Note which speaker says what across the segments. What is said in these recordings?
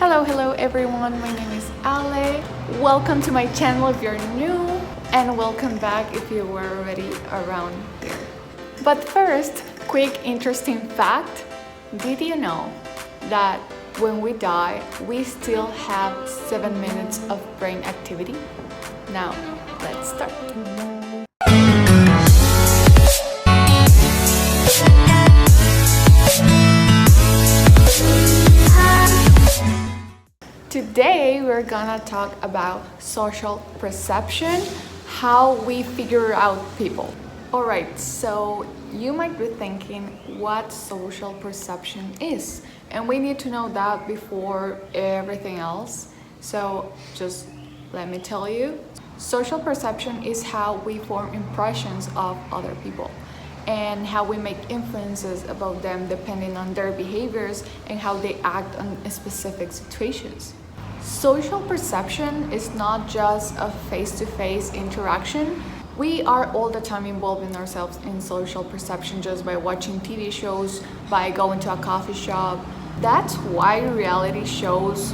Speaker 1: Hello everyone, my name is Ale. Welcome to my channel if you're new, and welcome back if you were already around there. But first, quick interesting fact. Did you know that when we die, we still have 7 minutes of brain activity? Now, let's start. Today we're gonna talk about social perception, how we figure out people. Alright, so you might be thinking what social perception is, and we need to know that before everything else. So just let me tell you, social perception is how we form impressions of other people and how we make inferences about them depending on their behaviors and how they act on specific situations. Social perception is not just a face-to-face interaction. We are all the time involving ourselves in social perception just by watching TV shows, by going to a coffee shop. That's why reality shows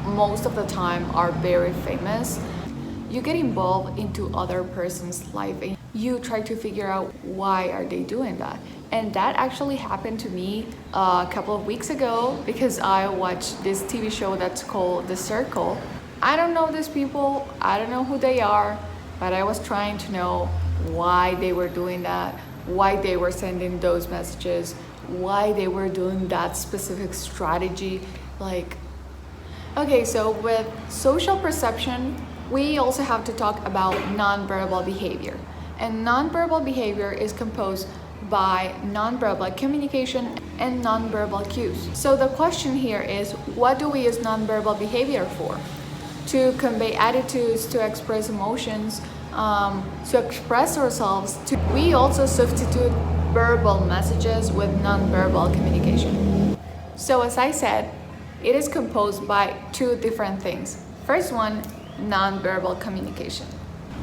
Speaker 1: most of the time are very famous. You get involved into other person's life and you try to figure out why are they doing that. And that actually happened to me a couple of weeks ago because I watched this TV show that's called The Circle. I don't know these people, I don't know who they are, but I was trying to know why they were doing that, why they were sending those messages, why they were doing that specific strategy. Okay, so with social perception, we also have to talk about nonverbal behavior. And nonverbal behavior is composed by nonverbal communication and nonverbal cues. So the question here is, what do we use nonverbal behavior for? To convey attitudes, to express emotions, to express ourselves. We also substitute verbal messages with nonverbal communication. So as I said, it is composed by two different things. First one, nonverbal communication.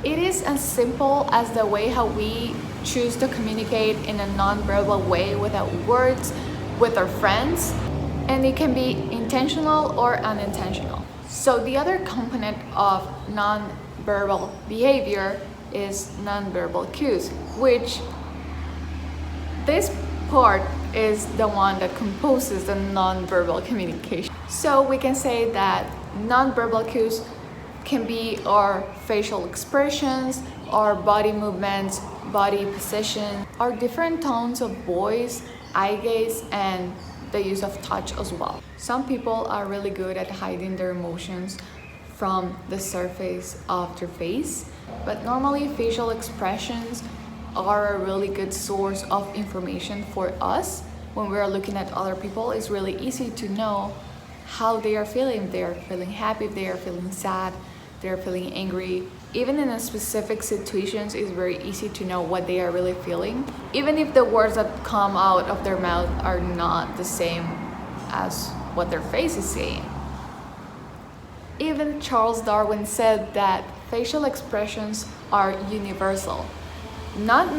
Speaker 1: It is as simple as the way how we choose to communicate in a nonverbal way without words with our friends, and it can be intentional or unintentional. So the other component of nonverbal behavior is nonverbal cues, which this part is the one that composes the nonverbal communication. So we can say that nonverbal cues can be our facial expressions, our body movements, body position, our different tones of voice, eye gaze, and the use of touch as well. Some people are really good at hiding their emotions from the surface of their face, but normally facial expressions are a really good source of information for us. When we are looking at other people, it's really easy to know how they are feeling. If they are feeling happy, if they are feeling sad, they're feeling angry. Even in a specific situations, it's very easy to know what they are really feeling, even if the words that come out of their mouth are not the same as what their face is saying. Even Charles Darwin said that facial expressions are universal. Not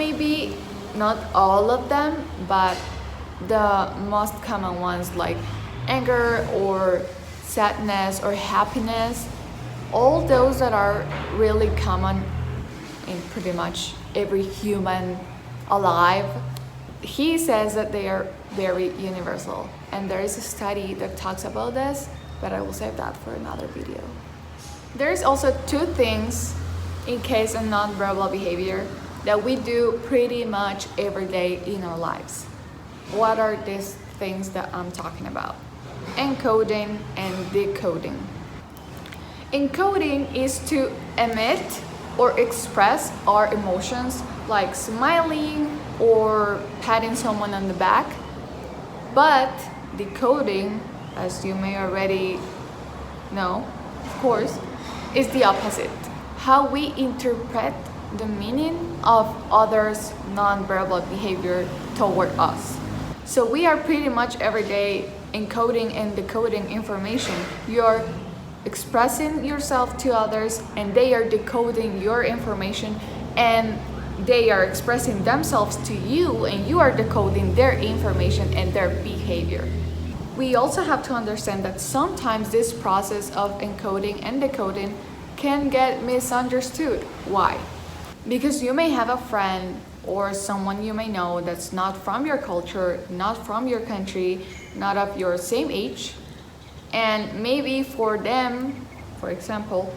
Speaker 1: all of them, but the most common ones like anger or sadness or happiness, all those that are really common in pretty much every human alive, he says that they are very universal. And there is a study that talks about this, but I will save that for another video. There's also two things in case of nonverbal behavior that we do pretty much every day in our lives. What are these things that I'm talking about? Encoding and decoding. Encoding is to emit or express our emotions, like smiling or patting someone on the back. But decoding, as you may already know, of course, is the opposite. How we interpret the meaning of others' nonverbal behavior toward us. So we are pretty much every day encoding and decoding information. You're expressing yourself to others and they are decoding your information, and they are expressing themselves to you and you are decoding their information and their behavior. we also have to understand that sometimes this process of encoding and decoding can get misunderstood. Why? Because you may have a friend or someone you may know that's not from your culture, not from your country, not of your same age, and maybe for them, for example,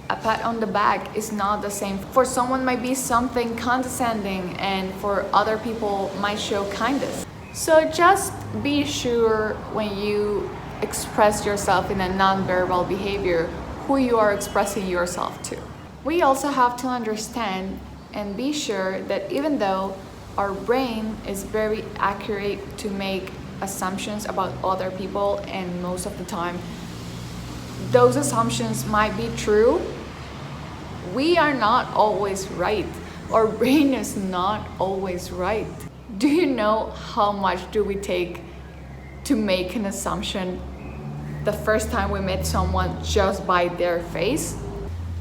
Speaker 1: a pat on the back is not the same. For someone might be something condescending, and for other people might show kindness. So just be sure when you express yourself in a nonverbal behavior who you are expressing yourself to. We also have to understand and be sure that even though our brain is very accurate to make assumptions about other people, and most of the time those assumptions might be true, we are not always right. Our brain is not always right. Do you know how much do we take to make an assumption the first time we met someone just by their face?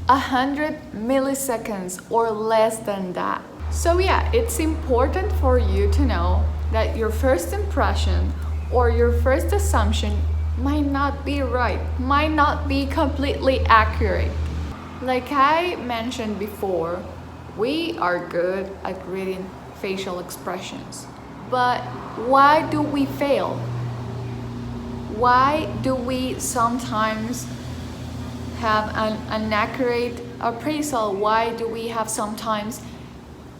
Speaker 1: 100 milliseconds or less than that. So yeah, it's important for you to know that your first impression or your first assumption might not be right, might not be completely accurate. Like I mentioned before, we are good at reading facial expressions. But why do we fail? Why do we sometimes have an inaccurate appraisal? Why do we have sometimes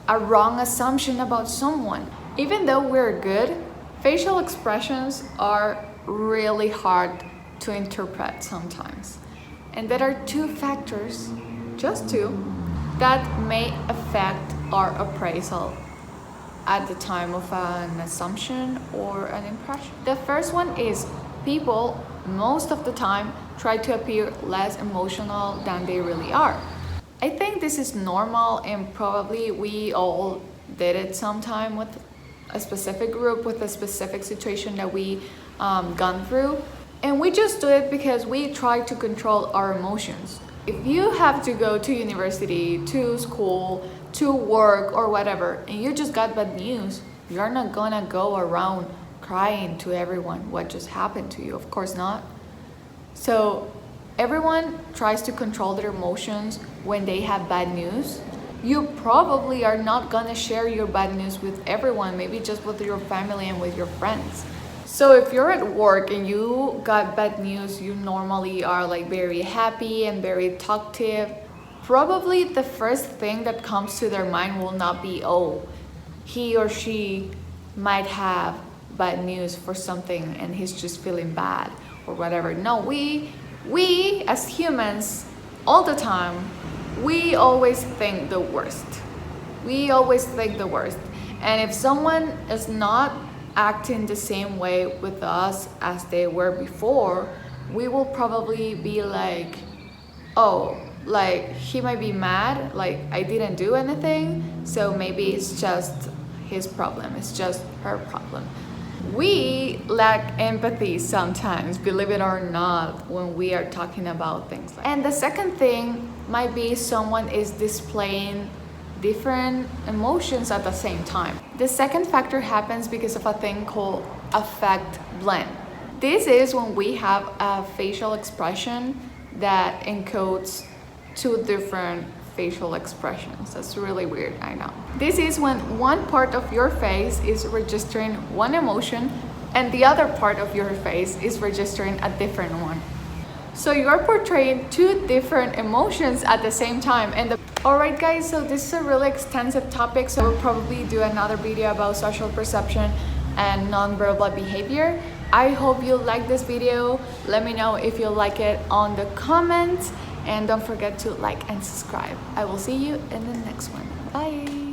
Speaker 1: a wrong assumption about someone? Even though we're good, facial expressions are really hard to interpret sometimes. And there are two factors, just two, that may affect our appraisal at the time of an assumption or an impression. The first one is people most of the time try to appear less emotional than they really are. I think this is normal, and probably we all did it sometime with a specific group, with a specific situation that we gone through, and we just do it because we try to control our emotions. If you have to go to university, to school, to work or whatever, and you just got bad news, you're not gonna go around crying to everyone what just happened to you. Of course not. So everyone tries to control their emotions when they have bad news. You probably are not gonna share your bad news with everyone, maybe just with your family and with your friends. So if you're at work and you got bad news, you normally are like very happy and very talkative. Probably the first thing that comes to their mind will not be, oh, he or she might have bad news for something and he's just feeling bad or whatever. No, we as humans, all the time, we always think the worst. We always think the worst. And if someone is not acting the same way with us as they were before, we will probably be like, oh, like he might be mad, like I didn't do anything, so maybe it's just his problem, it's just her problem. We lack empathy sometimes, believe it or not, when we are talking about things like that. And the second thing might be someone is displaying different emotions at the same time. The second factor happens because of a thing called affect blend. This is when we have a facial expression that encodes two different facial expressions. That's really weird, I know. This is when one part of your face is registering one emotion and the other part of your face is registering a different one. So you're portraying two different emotions at the same time. Alright guys, so this is a really extensive topic, so we'll probably do another video about social perception and nonverbal behavior. I hope you like this video. Let me know if you like it on the comments, and don't forget to like and subscribe. I will see you in the next one. Bye!